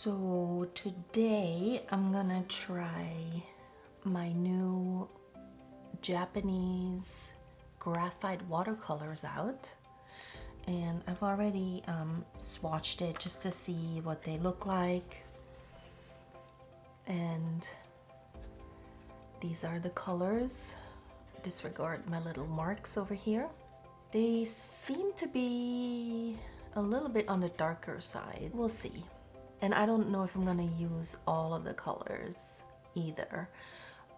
So today I'm gonna try my new Japanese graphite watercolors out, and I've already swatched it just to see what they look like, and these are the colors. Disregard my little marks over here. They seem to be a little bit on the darker side. We'll see. And I don't know if I'm gonna use all of the colors either,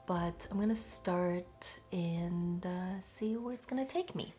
but I'm gonna start and see where it's gonna take me.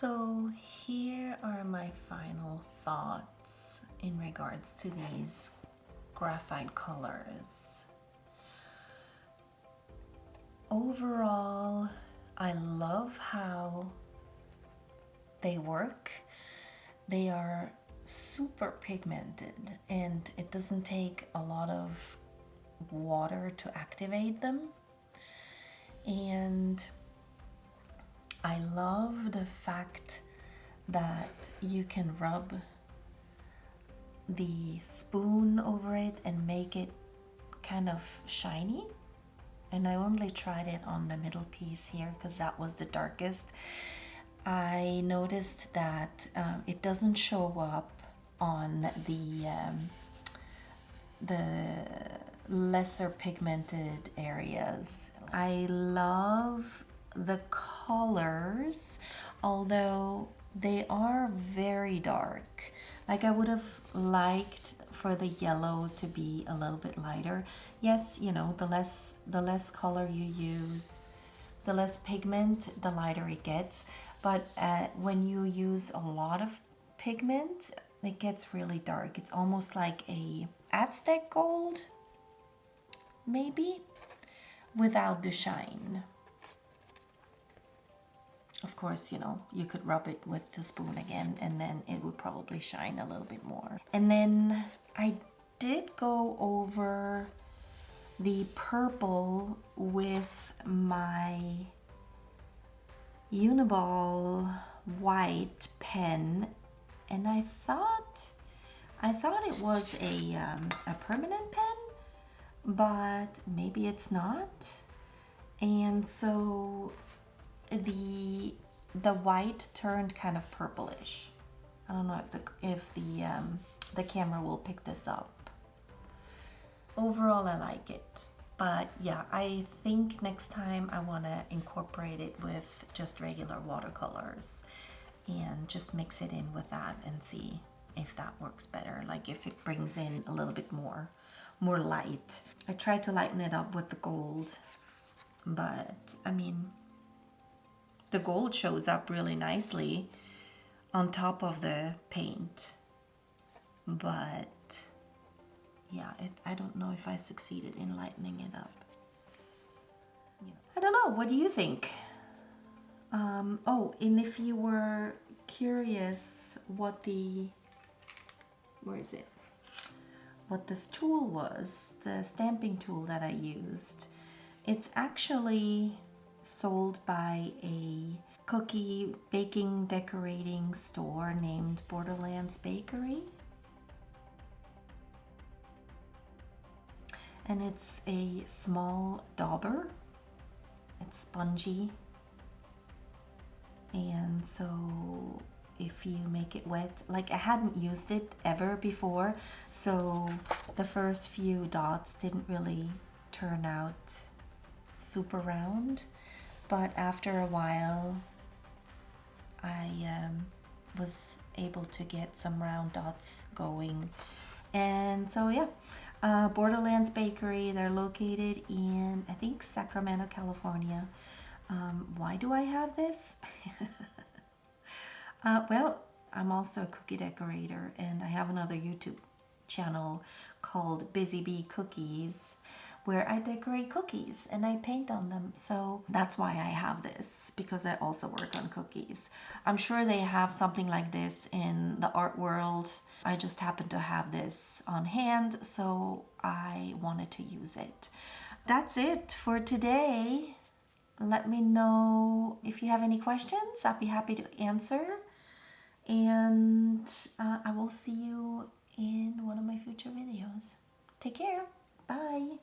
So here are my final thoughts in regards to these graphite colors. Overall, I love how they work. They are super pigmented and it doesn't take a lot of water to activate them. And I love the fact that you can rub the spoon over it and make it kind of shiny. And I only tried it on the middle piece here because that was the darkest. I noticed that it doesn't show up on the lesser pigmented areas. I love the colors, although they are very dark. Like I would have liked for the yellow to be a little bit lighter. Yes, you know, the less color you use, the less pigment, the lighter it gets. But when you use a lot of pigment, it gets really dark. It's almost like a Aztec gold, maybe, without the shine. Of course, you know, you could rub it with the spoon again and then it would probably shine a little bit more. And then I did go over the purple with my Uniball white pen, and I thought it was a permanent pen, but maybe it's not. And so the white turned kind of purplish. I don't know if the camera will pick this up. Overall, I like it. But yeah, I think next time I want to incorporate it with just regular watercolors and just mix it in with that and see if that works better. Like if it brings in a little bit more light. I tried to lighten it up with the gold, but I mean, the gold shows up really nicely on top of the paint. But yeah, I don't know if I succeeded in lightening it up. You know, I don't know. What do you think? Oh, and if you were curious what what this tool was, the stamping tool that I used, it's actually sold by a cookie baking decorating store named Borderlands Bakery. And it's a small dauber. It's spongy. And so if you make it wet, like I hadn't used it ever before, so the first few dots didn't really turn out super round. But after a while, I was able to get some round dots going. And so yeah, Borderlands Bakery, they're located in, I think, Sacramento, California. Why do I have this? Well, I'm also a cookie decorator and I have another YouTube channel called Busy Bee Cookies where I decorate cookies and I paint on them. So that's why I have this, because I also work on cookies. I'm sure they have something like this in the art world. I just happen to have this on hand, so I wanted to use it. That's it for today. Let me know if you have any questions. I'll be happy to answer. And I will see you in one of my future videos. Take care. Bye.